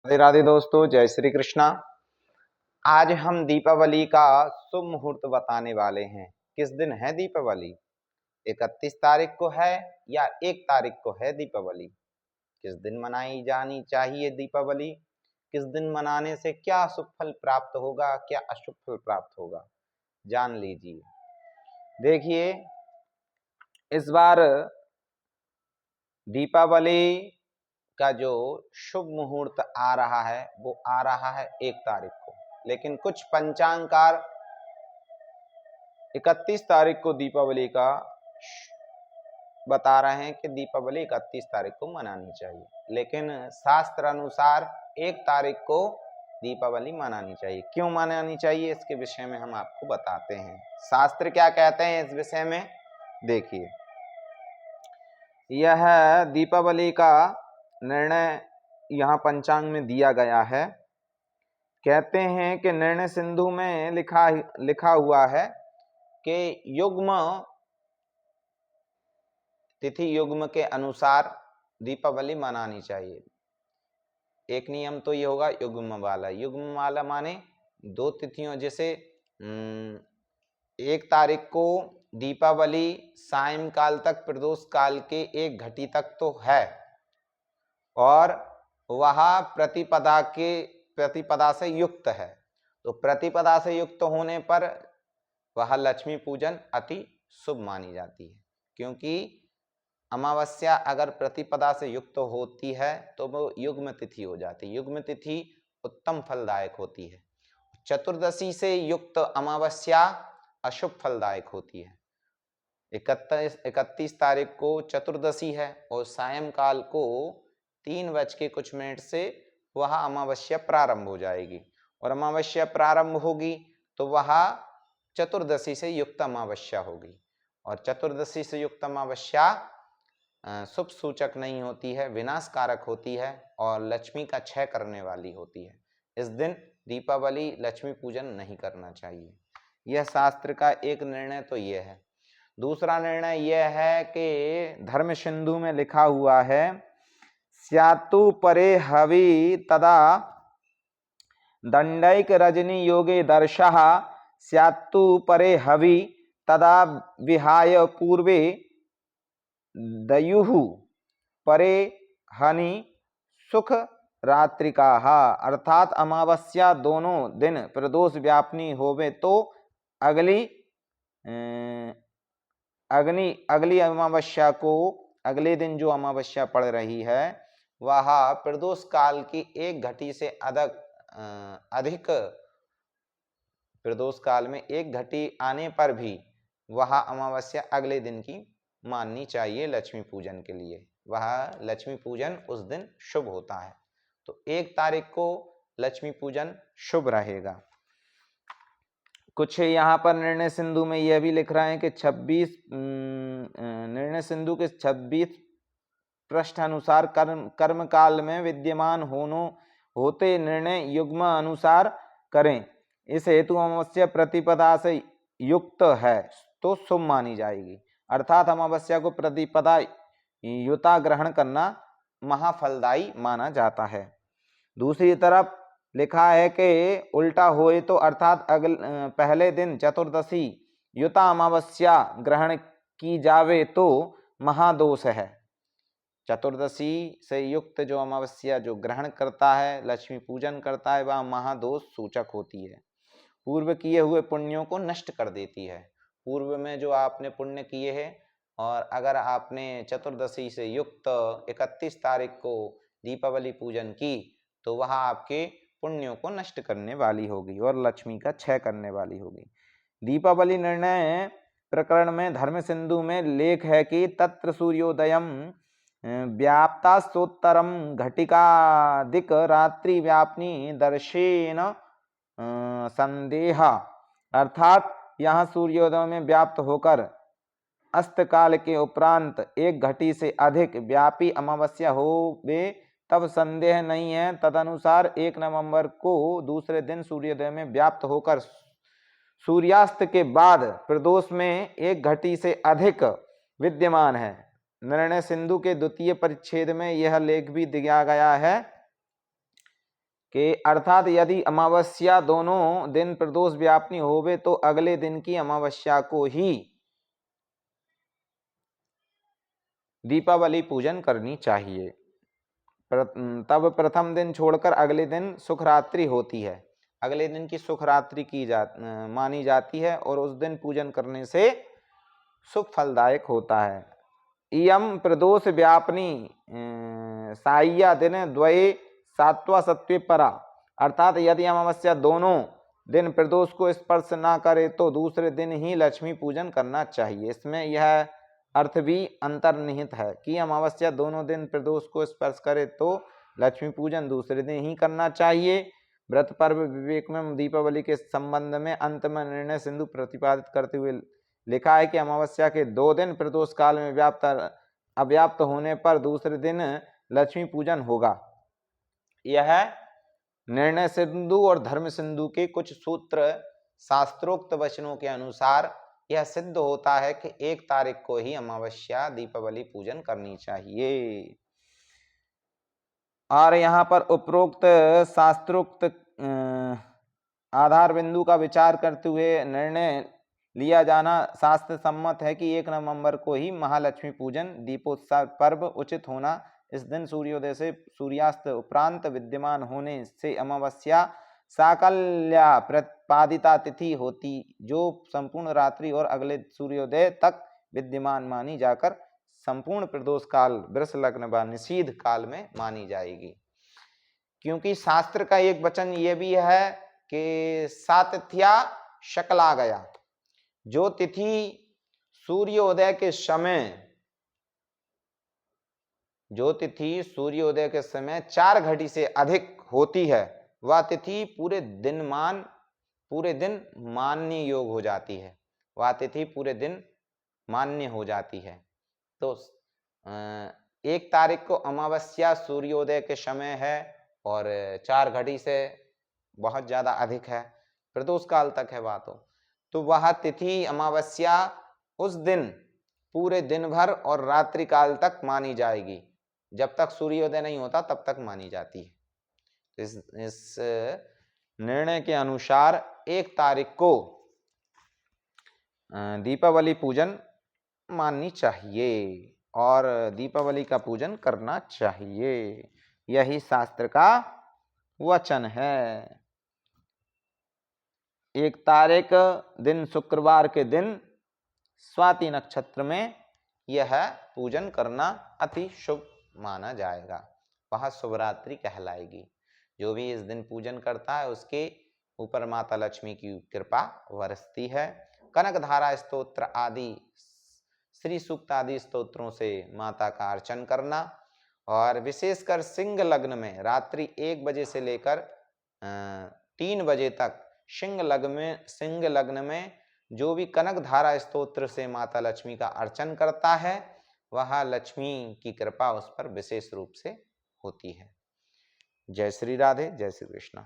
राधे राधे दोस्तों, जय श्री कृष्णा। आज हम दीपावली का शुभ मुहूर्त बताने वाले हैं। किस दिन है दीपावली? 31 तारीख को है या 1 तारीख को है दीपावली? किस दिन मनाई जानी चाहिए दीपावली? किस दिन मनाने से क्या शुभ फल प्राप्त होगा, क्या अशुभ फल प्राप्त होगा, जान लीजिए। देखिए, इस बार दीपावली का जो शुभ मुहूर्त आ रहा है वो आ रहा है 1 तारीख को, लेकिन कुछ पंचांगकार 31 तारीख को दीपावली का बता रहे हैं कि दीपावली 31 तारीख को मनानी चाहिए, लेकिन शास्त्र अनुसार 1 तारीख को दीपावली मनानी चाहिए। क्यों मनानी चाहिए, इसके विषय में हम आपको बताते हैं। शास्त्र क्या कहते हैं इस विषय में, देखिए। यह दीपावली का निर्णय यहाँ पंचांग में दिया गया है। कहते हैं कि निर्णय सिंधु में लिखा हुआ है कि युग्म तिथि युग्म के अनुसार दीपावली मनानी चाहिए। एक नियम तो ये होगा युग्म वाला माने 2 तिथियों, जैसे 1 तारीख को दीपावली सायंकाल तक प्रदोष काल के 1 घटी तक तो है, और वह प्रतिपदा से युक्त है। तो प्रतिपदा से युक्त होने पर वह लक्ष्मी पूजन अति शुभ मानी जाती है, क्योंकि अमावस्या अगर प्रतिपदा से युक्त होती है तो वो युग्म तिथि हो जाती है। युग्म तिथि उत्तम फलदायक होती है। चतुर्दशी से युक्त अमावस्या अशुभ फलदायक होती है। 31 तारीख को चतुर्दशी है और सायंकाल को 3 बज के कुछ मिनट से वह अमावस्या प्रारंभ हो जाएगी, और अमावस्या प्रारंभ होगी तो वह चतुर्दशी से युक्त अमावस्या होगी, और चतुर्दशी से युक्त अमावस्या शुभ सूचक नहीं होती है, विनाशकारक होती है और लक्ष्मी का क्षय करने वाली होती है। इस दिन दीपावली लक्ष्मी पूजन नहीं करना चाहिए। यह शास्त्र का एक निर्णय तो यह है। दूसरा निर्णय यह है कि धर्म सिंधु में लिखा हुआ है, स्यात्तु परे हवि तदा दंडैक रजनी योगे दर्शः, स्यात्तु परे हवि तदा विहाय पूर्वे दयुः परे हनि सुख रात्रिकाः। अर्थात अमावस्या दोनों दिन प्रदोष व्यापनी होवे तो अगली अमावस्या को, अगले दिन जो अमावस्या पड़ रही है वह प्रदोष काल की 1 घटी से अधिक प्रदोष काल में 1 घटी आने पर भी वह अमावस्या अगले दिन की माननी चाहिए लक्ष्मी पूजन के लिए। वह लक्ष्मी पूजन उस दिन शुभ होता है, तो 1 तारीख को लक्ष्मी पूजन शुभ रहेगा। कुछ यहाँ पर निर्णय सिंधु में यह भी लिख रहे हैं कि निर्णय सिंधु के 26 पृष्ठ अनुसार कर्म काल में विद्यमान होते निर्णय युग्म अनुसार करें। इस हेतु अमावस्या प्रतिपदा से युक्त है तो शुभ मानी जाएगी। अर्थात अमावस्या को प्रतिपदा युता ग्रहण करना महाफलदायी माना जाता है। दूसरी तरफ लिखा है कि उल्टा होए तो, अर्थात पहले दिन चतुर्दशी युता अमावस्या ग्रहण की जावे तो महादोष है। चतुर्दशी से युक्त जो अमावस्या जो ग्रहण करता है, लक्ष्मी पूजन करता है, वह महादोष सूचक होती है। पूर्व किए हुए पुण्यों को नष्ट कर देती है। पूर्व में जो आपने पुण्य किए हैं, और अगर आपने चतुर्दशी से युक्त 31 तारीख को दीपावली पूजन की तो वह आपके पुण्यों को नष्ट करने वाली होगी और लक्ष्मी का क्षय करने वाली होगी। दीपावली निर्णय प्रकरण में धर्म सिंधु में लेख है कि तत्र सूर्योदयम व्याप्तास्तोत्तरम घटिकादिक रात्रि व्यापनी दर्शेन संदेह। अर्थात यहाँ सूर्योदय में व्याप्त होकर अस्त काल के उपरांत 1 घटी से अधिक व्यापी अमावस्या होवे तब संदेह नहीं है। तदनुसार 1 नवंबर को दूसरे दिन सूर्योदय में व्याप्त होकर सूर्यास्त के बाद प्रदोष में 1 घटी से अधिक विद्यमान है। निर्णय सिंधु के 2य परिच्छेद में यह लेख भी दिया गया है कि अर्थात यदि अमावस्या दोनों दिन प्रदोष व्यापनी होवे तो अगले दिन की अमावस्या को ही दीपावली पूजन करनी चाहिए। तब प्रथम दिन छोड़कर अगले दिन सुखरात्रि होती है। अगले दिन की सुखरात्रि मानी जाती है और उस दिन पूजन करने से सुख फलदायक होता है। इयम प्रदोष व्यापनी साह्या दिन द्वये सात्वा सत्वे परा, अर्थात यदि अमावस्या दोनों दिन प्रदोष को स्पर्श ना करे तो दूसरे दिन ही लक्ष्मी पूजन करना चाहिए। इसमें यह अर्थ भी अंतर्निहित है कि अमावस्या दोनों दिन प्रदोष को स्पर्श करे तो लक्ष्मी पूजन दूसरे दिन ही करना चाहिए। व्रत पर्व विवेक में दीपावली के संबंध में अंत में निर्णय सिंधु प्रतिपादित करते हुए लिखा है कि अमावस्या के 2 दिन प्रदोष काल में अव्याप्त होने पर दूसरे दिन लक्ष्मी पूजन होगा। यह निर्णय सिंधु और धर्म सिंधु के कुछ सूत्र शास्त्रोक्त वचनों के अनुसार यह सिद्ध होता है कि 1 तारीख को ही अमावस्या दीपावली पूजन करनी चाहिए। और यहाँ पर उपरोक्त शास्त्रोक्त आधार बिंदु का विचार करते हुए निर्णय लिया जाना शास्त्र सम्मत है कि 1 नवंबर को ही महालक्ष्मी पूजन दीपोत्सव पर्व उचित होना। इस दिन सूर्योदय से सूर्यास्त उपरांत विद्यमान होने से अमावस्या साकल्या प्रतिपादिता तिथि होती जो संपूर्ण रात्रि और अगले सूर्योदय तक विद्यमान मानी जाकर संपूर्ण प्रदोष काल वृष लग्न व निषीध काल में मानी जाएगी। क्योंकि शास्त्र का एक वचन ये भी है कि सातिथ्या शकला गया, जो तिथि सूर्योदय के समय 4 घड़ी से अधिक होती है वह तिथि पूरे दिन मानने योग हो जाती है। वह तिथि पूरे दिन मान्य हो जाती है। तो 1 तारीख को अमावस्या सूर्योदय के समय है और 4 घड़ी से बहुत ज्यादा अधिक है, प्रदोष काल तक है वह तो वह तिथि अमावस्या उस दिन पूरे दिन भर और रात्रि काल तक मानी जाएगी। जब तक सूर्योदय नहीं होता तब तक मानी जाती है। इस निर्णय के अनुसार 1 तारीख को दीपावली पूजन माननी चाहिए और दीपावली का पूजन करना चाहिए। यही शास्त्र का वचन है। 1 तारीख दिन शुक्रवार के दिन स्वाति नक्षत्र में यह पूजन करना अति शुभ माना जाएगा। वह शुभरात्रि कहलाएगी। जो भी इस दिन पूजन करता है उसके ऊपर माता लक्ष्मी की कृपा बरसती है। कनक धारा स्तोत्र आदि श्री सूक्त आदि स्तोत्रों से माता का अर्चन करना और विशेषकर सिंह लग्न में रात्रि 1 बजे से लेकर 3 बजे तक सिंह लग्न में जो भी कनक धारा स्तोत्र से माता लक्ष्मी का अर्चन करता है वह लक्ष्मी की कृपा उस पर विशेष रूप से होती है। जय श्री राधे, जय श्री कृष्ण।